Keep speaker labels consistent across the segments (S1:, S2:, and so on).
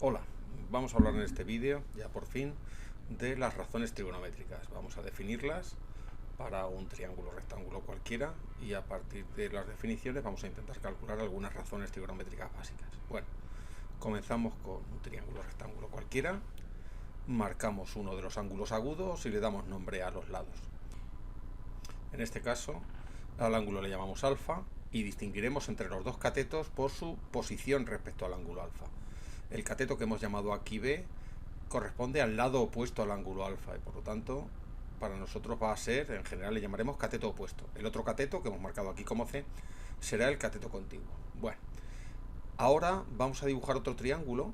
S1: Hola, vamos a hablar en este vídeo, ya por fin, de las razones trigonométricas. Vamos a definirlas para un triángulo rectángulo cualquiera y a partir de las definiciones vamos a intentar calcular algunas razones trigonométricas básicas. Bueno, comenzamos con un triángulo rectángulo cualquiera, marcamos uno de los ángulos agudos y le damos nombre a los lados. En este caso, al ángulo le llamamos alfa y distinguiremos entre los dos catetos por su posición respecto al ángulo alfa. El cateto que hemos llamado aquí B corresponde al lado opuesto al ángulo alfa y por lo tanto para nosotros va a ser, en general le llamaremos cateto opuesto. El otro cateto que hemos marcado aquí como C será el cateto contiguo. Bueno, ahora vamos a dibujar otro triángulo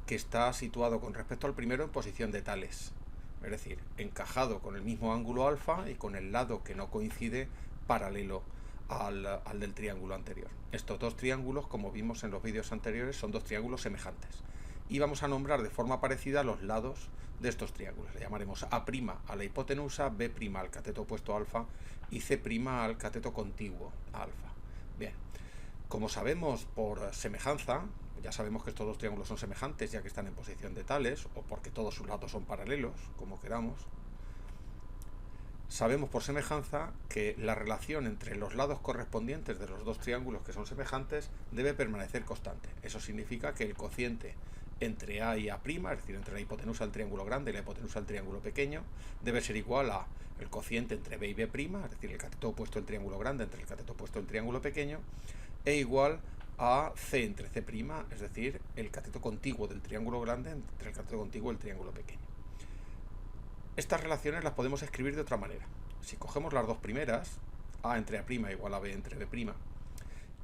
S1: que está situado con respecto al primero en posición de tales, es decir, encajado con el mismo ángulo alfa y con el lado que no coincide paralelo al del triángulo anterior. Estos dos triángulos, como vimos en los vídeos anteriores, son dos triángulos semejantes. Y vamos a nombrar de forma parecida los lados de estos triángulos. Le llamaremos A' a la hipotenusa, B' al cateto opuesto alfa y C' al cateto contiguo a alfa. Bien, como sabemos por semejanza, ya sabemos que estos dos triángulos son semejantes ya que están en posición de tales, o porque todos sus lados son paralelos, como queramos. Sabemos por semejanza que la relación entre los lados correspondientes de los dos triángulos que son semejantes debe permanecer constante. Eso significa que el cociente entre A y A', es decir, entre la hipotenusa del triángulo grande y la hipotenusa del triángulo pequeño, debe ser igual a el cociente entre B y B', es decir, el cateto opuesto del triángulo grande entre el cateto opuesto del triángulo pequeño, e igual a C entre C', es decir, el cateto contiguo del triángulo grande entre el cateto contiguo del triángulo pequeño. Estas relaciones las podemos escribir de otra manera. Si cogemos las dos primeras, A entre A' igual a B entre B',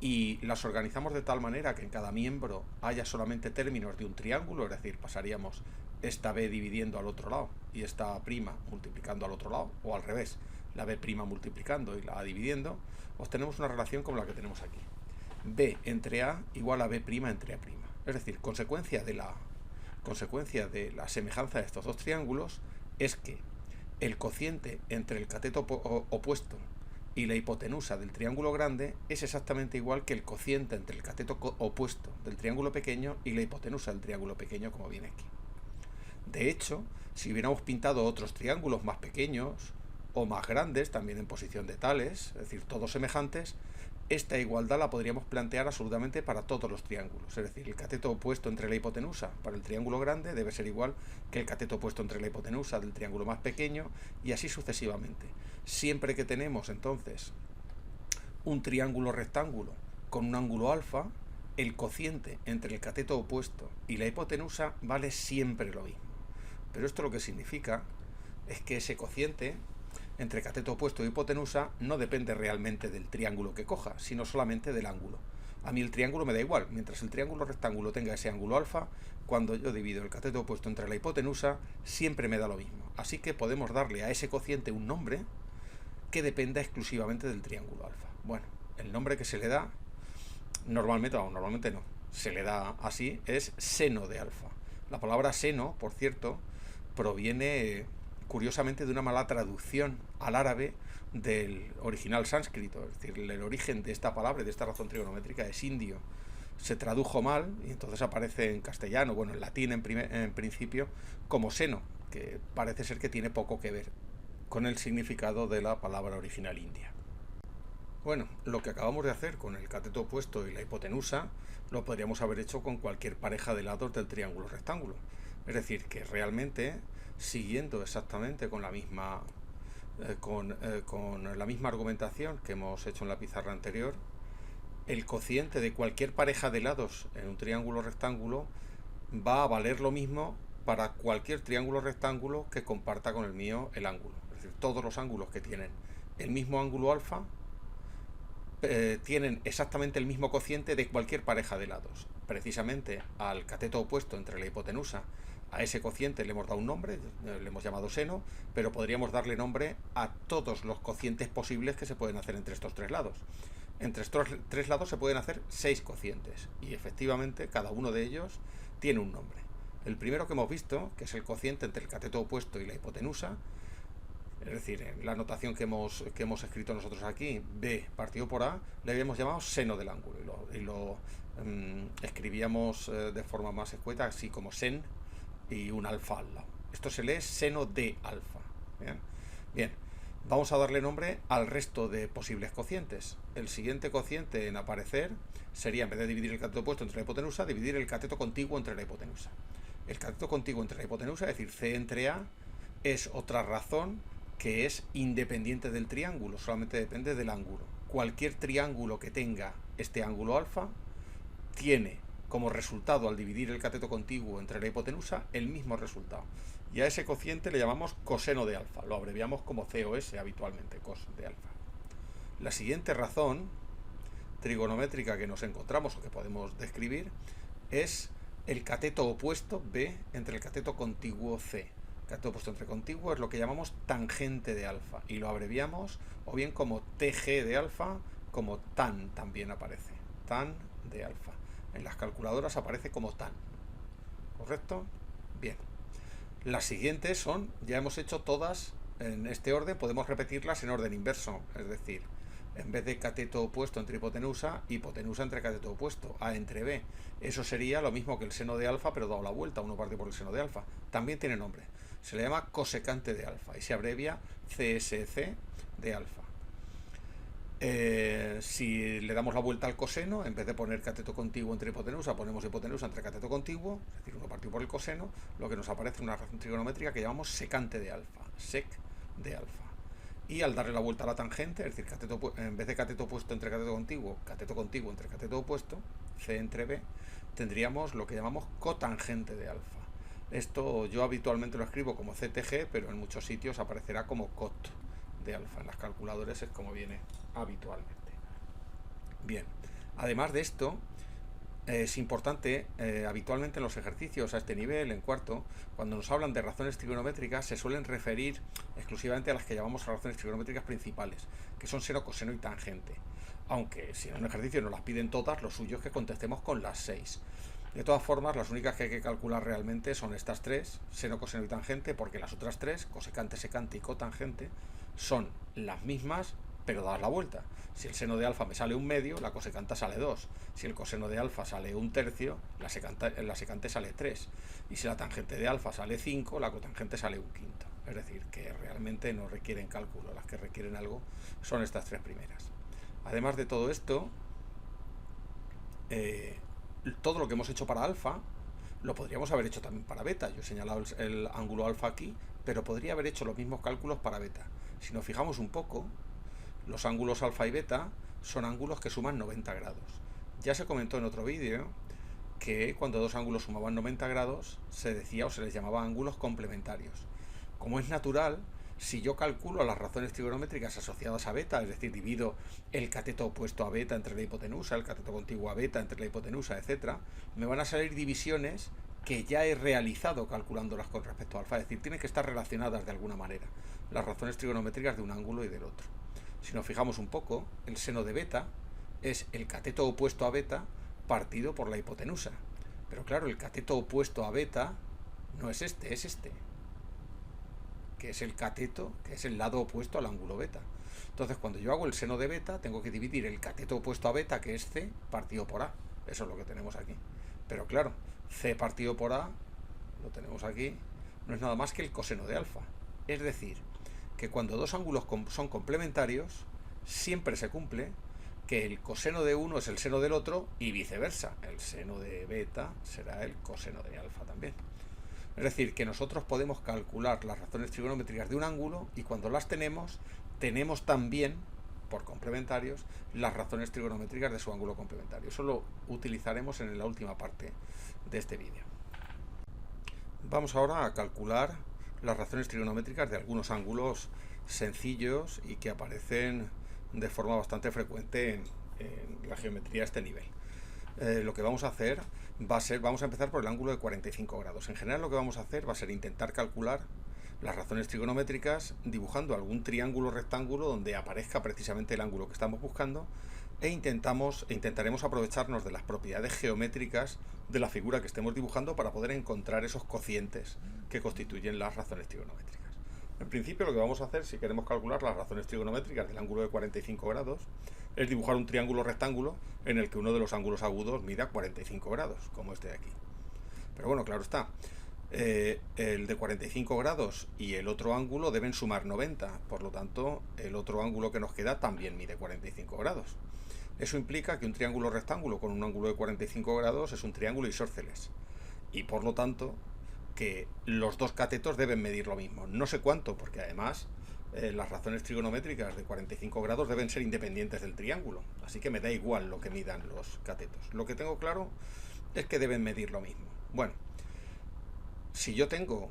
S1: y las organizamos de tal manera que en cada miembro haya solamente términos de un triángulo, es decir, pasaríamos esta B dividiendo al otro lado y esta A' multiplicando al otro lado, o al revés, la B' multiplicando y la A dividiendo, obtenemos una relación como la que tenemos aquí. B entre A igual a B' entre A'. Es decir, consecuencia de la semejanza de estos dos triángulos es que el cociente entre el cateto opuesto y la hipotenusa del triángulo grande es exactamente igual que el cociente entre el cateto opuesto del triángulo pequeño y la hipotenusa del triángulo pequeño, como viene aquí. De hecho, si hubiéramos pintado otros triángulos más pequeños o más grandes, también en posición de tales, es decir, todos semejantes, esta igualdad la podríamos plantear absolutamente para todos los triángulos. Es decir, el cateto opuesto entre la hipotenusa para el triángulo grande debe ser igual que el cateto opuesto entre la hipotenusa del triángulo más pequeño y así sucesivamente. Siempre que tenemos entonces un triángulo rectángulo con un ángulo alfa, el cociente entre el cateto opuesto y la hipotenusa vale siempre lo mismo. Pero esto lo que significa es que ese cociente entre cateto opuesto y hipotenusa no depende realmente del triángulo que coja, sino solamente del ángulo. A mí el triángulo me da igual, mientras el triángulo rectángulo tenga ese ángulo alfa, cuando yo divido el cateto opuesto entre la hipotenusa, siempre me da lo mismo. Así que podemos darle a ese cociente un nombre que dependa exclusivamente del triángulo alfa. Bueno, el nombre que se le da, normalmente no, se le da así, es seno de alfa. La palabra seno, por cierto, proviene curiosamente de una mala traducción al árabe del original sánscrito, es decir, el origen de esta palabra, de esta razón trigonométrica, es indio. Se tradujo mal y entonces aparece en castellano, bueno, en latín en principio, como seno, que parece ser que tiene poco que ver con el significado de la palabra original india. Bueno, lo que acabamos de hacer con el cateto opuesto y la hipotenusa lo podríamos haber hecho con cualquier pareja de lados del triángulo rectángulo. Es decir, que realmente, siguiendo exactamente con la misma argumentación que hemos hecho en la pizarra anterior, el cociente de cualquier pareja de lados en un triángulo rectángulo va a valer lo mismo para cualquier triángulo rectángulo que comparta con el mío el ángulo. Es decir, todos los ángulos que tienen el mismo ángulo alfa tienen exactamente el mismo cociente de cualquier pareja de lados. Precisamente al cateto opuesto entre la hipotenusa, a ese cociente le hemos dado un nombre, le hemos llamado seno, pero podríamos darle nombre a todos los cocientes posibles que se pueden hacer entre estos tres lados. Entre estos tres lados se pueden hacer 6 cocientes y efectivamente cada uno de ellos tiene un nombre. El primero que hemos visto, que es el cociente entre el cateto opuesto y la hipotenusa, Es decir, en la notación que hemos escrito nosotros aquí, b partido por a, le habíamos llamado seno del ángulo y lo escribíamos de forma más escueta, así como sen y un alfa al lado. Esto se lee seno de alfa. Bien, bien. Vamos a darle nombre al resto de posibles cocientes. El siguiente cociente en aparecer sería, en vez de dividir el cateto opuesto entre la hipotenusa, dividir el cateto contiguo entre la hipotenusa. El cateto contiguo entre la hipotenusa, es decir, C entre A, es otra razón que es independiente del triángulo, solamente depende del ángulo. Cualquier triángulo que tenga este ángulo alfa tiene como resultado, al dividir el cateto contiguo entre la hipotenusa, el mismo resultado. Y a ese cociente le llamamos coseno de alfa, lo abreviamos como COS habitualmente, cos de alfa. La siguiente razón trigonométrica que nos encontramos o que podemos describir es el cateto opuesto B entre el cateto contiguo C. El cateto opuesto entre contiguo es lo que llamamos tangente de alfa y lo abreviamos o bien como TG de alfa, como tan también aparece, tan de alfa. En las calculadoras aparece como tan. ¿Correcto? Bien. Las siguientes son, ya hemos hecho todas en este orden, podemos repetirlas en orden inverso, es decir, en vez de cateto opuesto entre hipotenusa, hipotenusa entre cateto opuesto, A entre B. Eso sería lo mismo que el seno de alfa, pero dado la vuelta, uno parte por el seno de alfa. También tiene nombre. Se le llama cosecante de alfa y se abrevia CSC de alfa. Si le damos la vuelta al coseno, en vez de poner cateto contiguo entre hipotenusa, ponemos hipotenusa entre cateto contiguo, es decir, uno partido por el coseno, lo que nos aparece es una razón trigonométrica que llamamos secante de alfa, sec de alfa. Y al darle la vuelta a la tangente, es decir, en vez de cateto opuesto entre cateto contiguo entre cateto opuesto, C entre B, tendríamos lo que llamamos cotangente de alfa. Esto yo habitualmente lo escribo como CTG, pero en muchos sitios aparecerá como cot de alfa. En las calculadoras es como viene habitualmente. Bien, además de esto, es importante, habitualmente en los ejercicios a este nivel, en cuarto, cuando nos hablan de razones trigonométricas, se suelen referir exclusivamente a las que llamamos razones trigonométricas principales, que son seno, coseno y tangente. Aunque si en un ejercicio nos las piden todas, lo suyo es que contestemos con las 6. De todas formas, las únicas que hay que calcular realmente son estas tres, seno, coseno y tangente, porque las otras tres, cosecante, secante y cotangente, son las mismas, pero dadas la vuelta. Si el seno de alfa me sale 1/2, la cosecanta sale 2. Si el coseno de alfa sale 1/3, la secante sale 3. Y si la tangente de alfa sale 5, la cotangente sale 1/5. Es decir, que realmente no requieren cálculo. Las que requieren algo son estas tres primeras. Además de todo esto, todo lo que hemos hecho para alfa lo podríamos haber hecho también para beta. Yo he señalado el ángulo alfa aquí, pero podría haber hecho los mismos cálculos para beta. Si nos fijamos un poco, los ángulos alfa y beta son ángulos que suman 90 grados. Ya se comentó en otro vídeo que cuando dos ángulos sumaban 90 grados se decía o se les llamaba ángulos complementarios. Como es natural, si yo calculo las razones trigonométricas asociadas a beta, es decir, divido el cateto opuesto a beta entre la hipotenusa, el cateto contiguo a beta entre la hipotenusa, etc., me van a salir divisiones que ya he realizado calculándolas con respecto a alfa, es decir, tienen que estar relacionadas de alguna manera las razones trigonométricas de un ángulo y del otro. Si nos fijamos un poco, el seno de beta es el cateto opuesto a beta partido por la hipotenusa. Pero claro, el cateto opuesto a beta no es este, es este, que es el cateto, que es el lado opuesto al ángulo beta. Entonces, cuando yo hago el seno de beta, tengo que dividir el cateto opuesto a beta, que es C, partido por A. Eso es lo que tenemos aquí. Pero claro, C partido por A, lo tenemos aquí, no es nada más que el coseno de alfa. Es decir, que cuando dos ángulos son complementarios, siempre se cumple que el coseno de uno es el seno del otro y viceversa. El seno de beta será el coseno de alfa también. Es decir, que nosotros podemos calcular las razones trigonométricas de un ángulo y cuando las tenemos también, por complementarios, las razones trigonométricas de su ángulo complementario. Eso lo utilizaremos en la última parte de este vídeo. Vamos ahora a calcular las razones trigonométricas de algunos ángulos sencillos y que aparecen de forma bastante frecuente en la geometría a este nivel. Lo que vamos a hacer vamos a empezar por el ángulo de 45 grados. En general lo que vamos a hacer va a ser intentar calcular las razones trigonométricas dibujando algún triángulo rectángulo donde aparezca precisamente el ángulo que estamos buscando e intentaremos aprovecharnos de las propiedades geométricas de la figura que estemos dibujando para poder encontrar esos cocientes que constituyen las razones trigonométricas. En principio lo que vamos a hacer, si queremos calcular las razones trigonométricas del ángulo de 45 grados, es dibujar un triángulo rectángulo en el que uno de los ángulos agudos mida 45 grados, como este de aquí. Pero bueno, claro está, el de 45 grados y el otro ángulo deben sumar 90, por lo tanto el otro ángulo que nos queda también mide 45 grados. Eso implica que un triángulo rectángulo con un ángulo de 45 grados es un triángulo isósceles, y por lo tanto que los dos catetos deben medir lo mismo. No sé cuánto, porque además las razones trigonométricas de 45 grados deben ser independientes del triángulo, así que me da igual lo que midan los catetos. Lo que tengo claro es que deben medir lo mismo. Bueno, si yo tengo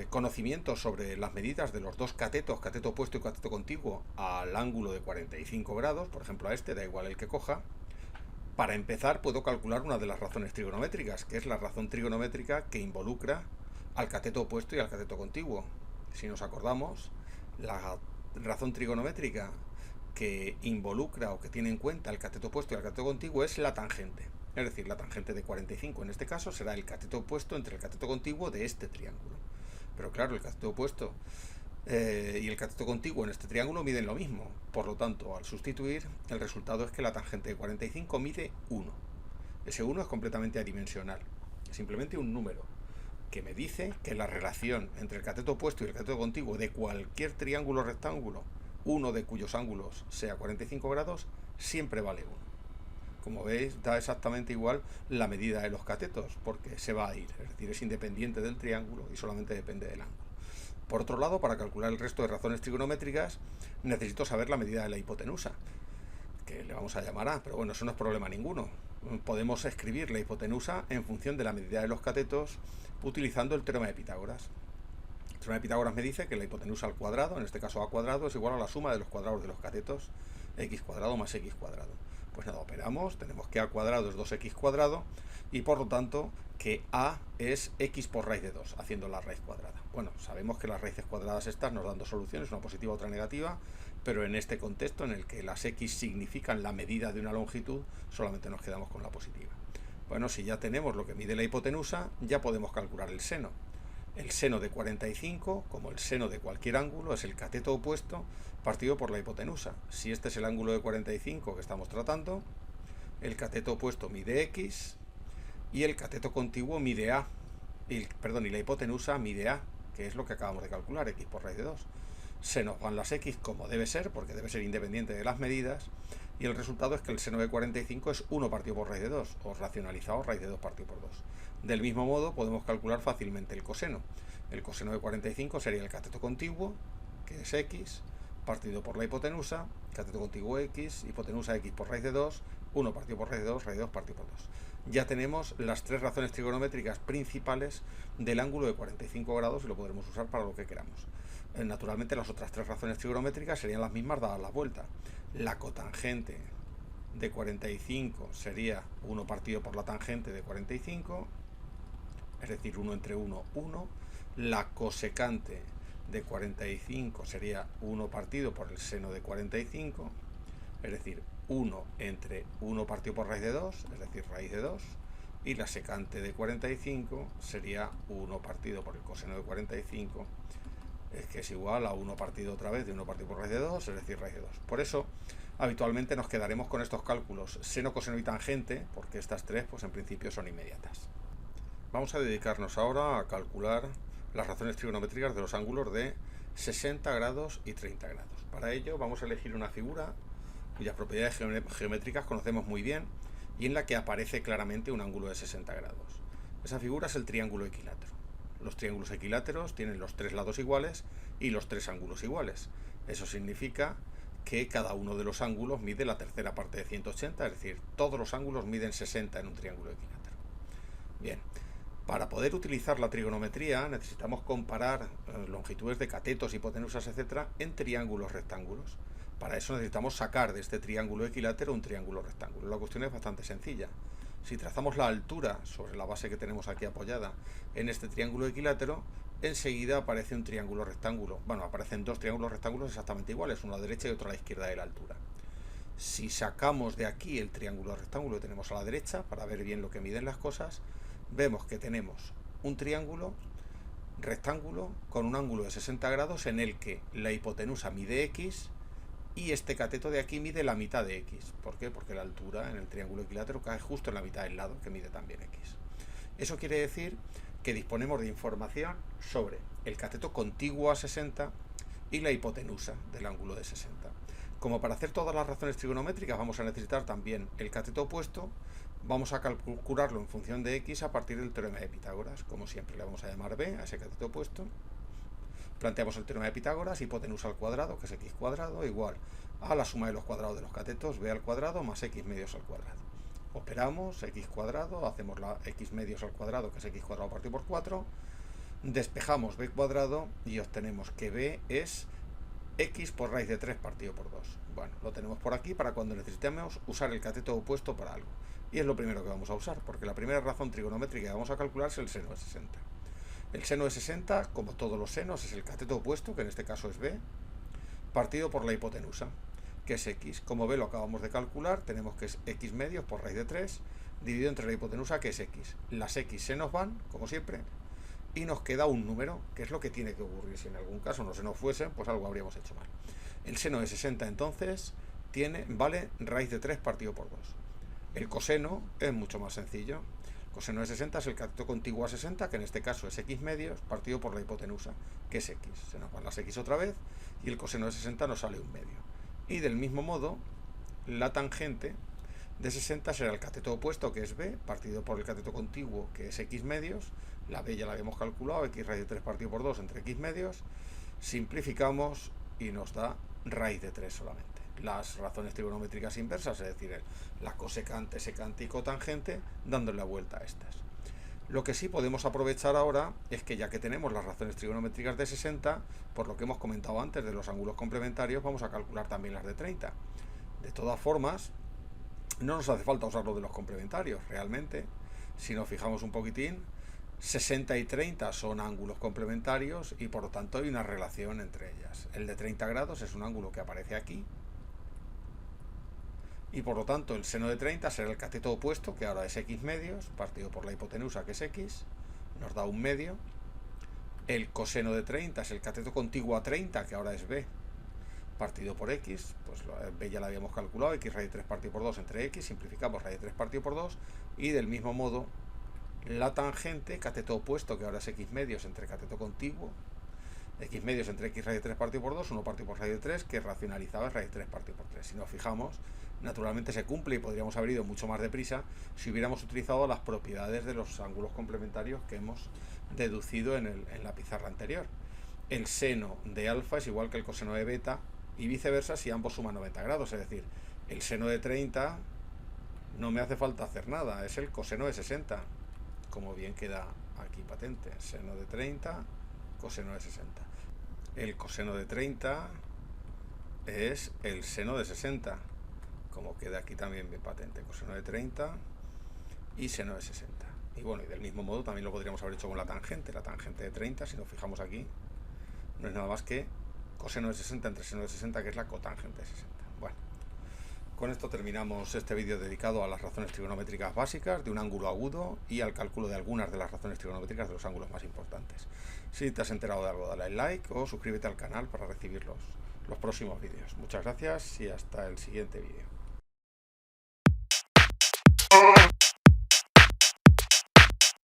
S1: conocimiento sobre las medidas de los dos catetos, cateto opuesto y cateto contiguo, al ángulo de 45 grados, por ejemplo a este, da igual el que coja, para empezar puedo calcular una de las razones trigonométricas, que es la razón trigonométrica que involucra al cateto opuesto y al cateto contiguo. Si nos acordamos, la razón trigonométrica que involucra o que tiene en cuenta el cateto opuesto y el cateto contiguo es la tangente. Es decir, la tangente de 45 en este caso será el cateto opuesto entre el cateto contiguo de este triángulo. Pero claro, el cateto opuesto y el cateto contiguo en este triángulo miden lo mismo. Por lo tanto, al sustituir, el resultado es que la tangente de 45 mide 1. Ese 1 es completamente adimensional. Es simplemente un número que me dice que la relación entre el cateto opuesto y el cateto contiguo de cualquier triángulo rectángulo, uno de cuyos ángulos sea 45 grados, siempre vale 1. Como veis, da exactamente igual la medida de los catetos, porque se va a ir, es decir, es independiente del triángulo y solamente depende del ángulo. Por otro lado, para calcular el resto de razones trigonométricas, necesito saber la medida de la hipotenusa, que le vamos a llamar A, pero bueno, eso no es problema ninguno. Podemos escribir la hipotenusa en función de la medida de los catetos utilizando el teorema de Pitágoras. El teorema de Pitágoras me dice que la hipotenusa al cuadrado, en este caso A cuadrado, es igual a la suma de los cuadrados de los catetos, x cuadrado más x cuadrado. Pues nada, operamos, tenemos que A cuadrado es 2x cuadrado y por lo tanto que A es x por raíz de 2, haciendo la raíz cuadrada. Bueno, sabemos que las raíces cuadradas estas nos dan dos soluciones, una positiva y otra negativa, pero en este contexto en el que las x significan la medida de una longitud, solamente nos quedamos con la positiva. Bueno, si ya tenemos lo que mide la hipotenusa, ya podemos calcular el seno. El seno de 45, como el seno de cualquier ángulo, es el cateto opuesto partido por la hipotenusa. Si este es el ángulo de 45 que estamos tratando, el cateto opuesto mide x y el cateto contiguo mide a. Y la hipotenusa mide a, que es lo que acabamos de calcular, x por raíz de 2. Se nos van las x como debe ser, porque debe ser independiente de las medidas, y el resultado es que el seno de 45 es 1 partido por raíz de 2, o racionalizado raíz de 2 partido por 2. Del mismo modo podemos calcular fácilmente el coseno. El coseno de 45 sería el cateto contiguo, que es x, partido por la hipotenusa, cateto contiguo x, hipotenusa x por raíz de 2, 1 partido por raíz de 2, raíz de 2 partido por 2. Ya tenemos las tres razones trigonométricas principales del ángulo de 45 grados y lo podremos usar para lo que queramos. Naturalmente las otras tres razones trigonométricas serían las mismas dadas la vuelta. La cotangente de 45 sería 1 partido por la tangente de 45, es decir, 1 entre 1, 1. La cosecante de 45 sería 1 partido por el seno de 45, es decir, 1 entre 1 partido por raíz de 2, es decir, raíz de 2. Y la secante de 45 sería 1 partido por el coseno de 45, que es igual a 1 partido otra vez de 1 partido por raíz de 2, es decir, raíz de 2. Por eso, habitualmente nos quedaremos con estos cálculos seno, coseno y tangente, porque estas tres, pues en principio son inmediatas. Vamos a dedicarnos ahora a calcular las razones trigonométricas de los ángulos de 60 grados y 30 grados. Para ello vamos a elegir una figura cuyas propiedades geométricas conocemos muy bien y en la que aparece claramente un ángulo de 60 grados. Esa figura es el triángulo equilátero. Los triángulos equiláteros tienen los tres lados iguales y los tres ángulos iguales. Eso significa que cada uno de los ángulos mide la tercera parte de 180, es decir, todos los ángulos miden 60 en un triángulo equilátero. Bien, para poder utilizar la trigonometría necesitamos comparar longitudes de catetos, hipotenusas, etc. en triángulos rectángulos. Para eso necesitamos sacar de este triángulo equilátero un triángulo rectángulo. La cuestión es bastante sencilla. Si trazamos la altura sobre la base que tenemos aquí apoyada en este triángulo equilátero, enseguida aparece un triángulo rectángulo. Bueno, aparecen dos triángulos rectángulos exactamente iguales, uno a la derecha y otro a la izquierda de la altura. Si sacamos de aquí el triángulo rectángulo que tenemos a la derecha, para ver bien lo que miden las cosas, vemos que tenemos un triángulo rectángulo con un ángulo de 60 grados en el que la hipotenusa mide x y este cateto de aquí mide la mitad de x. ¿Por qué? Porque la altura en el triángulo equilátero cae justo en la mitad del lado, que mide también x. Eso quiere decir que disponemos de información sobre el cateto contiguo a 60 y la hipotenusa del ángulo de 60. Como para hacer todas las razones trigonométricas vamos a necesitar también el cateto opuesto, vamos a calcularlo en función de x a partir del teorema de Pitágoras. Como siempre le vamos a llamar b a ese cateto opuesto. Planteamos el teorema de Pitágoras, hipotenusa al cuadrado, que es x cuadrado, igual a la suma de los cuadrados de los catetos, b al cuadrado más x medios al cuadrado. Operamos x cuadrado, hacemos la x medios al cuadrado, que es x cuadrado partido por 4, despejamos b cuadrado y obtenemos que b es x por raíz de 3 partido por 2. Bueno, lo tenemos por aquí para cuando necesitemos usar el cateto opuesto para algo. Y es lo primero que vamos a usar, porque la primera razón trigonométrica que vamos a calcular es el seno de 60. El seno de 60, como todos los senos, es el cateto opuesto, que en este caso es b, partido por la hipotenusa, que es x. Como b lo acabamos de calcular, tenemos que es x medios por raíz de 3, dividido entre la hipotenusa, que es x. Las x se nos van, como siempre, y nos queda un número, que es lo que tiene que ocurrir. Si en algún caso no se nos fuesen, pues algo habríamos hecho mal. El seno de 60, entonces, vale raíz de 3 partido por 2. El coseno es mucho más sencillo. El coseno de 60 es el cateto contiguo a 60, que en este caso es x medios, partido por la hipotenusa, que es x. Se nos van las x otra vez, y el coseno de 60 nos sale un medio. Y del mismo modo, la tangente de 60 será el cateto opuesto, que es b, partido por el cateto contiguo, que es x medios. La b ya la habíamos calculado, x raíz de 3 partido por 2 entre x medios. Simplificamos y nos da raíz de 3 solamente. Las razones trigonométricas inversas, es decir, la cosecante, secante y cotangente, dándole la vuelta a estas. Lo que sí podemos aprovechar ahora es que ya que tenemos las razones trigonométricas de 60, por lo que hemos comentado antes de los ángulos complementarios, vamos a calcular también las de 30. De todas formas, no nos hace falta usar lo de los complementarios, realmente. Si nos fijamos un poquitín, 60 y 30 son ángulos complementarios y por lo tanto hay una relación entre ellas. El de 30 grados es un ángulo que aparece aquí y por lo tanto el seno de 30 será el cateto opuesto, que ahora es x medios, partido por la hipotenusa, que es x, nos da un medio. El coseno de 30 es el cateto contiguo a 30, que ahora es b, partido por x, pues b ya la habíamos calculado, x raíz de 3 partido por 2 entre x, simplificamos raíz de 3 partido por 2, y del mismo modo la tangente, cateto opuesto, que ahora es x medios entre cateto contiguo, x medios entre x raíz de 3 partido por 2, 1 partido por raíz de 3, que racionalizado es raíz de 3 partido por 3. Si nos fijamos, naturalmente se cumple y podríamos haber ido mucho más deprisa si hubiéramos utilizado las propiedades de los ángulos complementarios que hemos deducido en la pizarra anterior. El seno de alfa es igual que el coseno de beta y viceversa si ambos suman 90 grados, es decir, el seno de 30 no me hace falta hacer nada, es el coseno de 60, como bien queda aquí patente, seno de 30, coseno de 60. El coseno de 30 es el seno de 60, como queda aquí también bien patente, coseno de 30 y seno de 60. Y bueno, y del mismo modo también lo podríamos haber hecho con la tangente de 30, si nos fijamos aquí, no es nada más que coseno de 60 entre seno de 60, que es la cotangente de 60. Bueno, con esto terminamos este vídeo dedicado a las razones trigonométricas básicas de un ángulo agudo y al cálculo de algunas de las razones trigonométricas de los ángulos más importantes. Si te has enterado de algo, dale al like o suscríbete al canal para recibir los próximos vídeos. Muchas gracias y hasta el siguiente vídeo.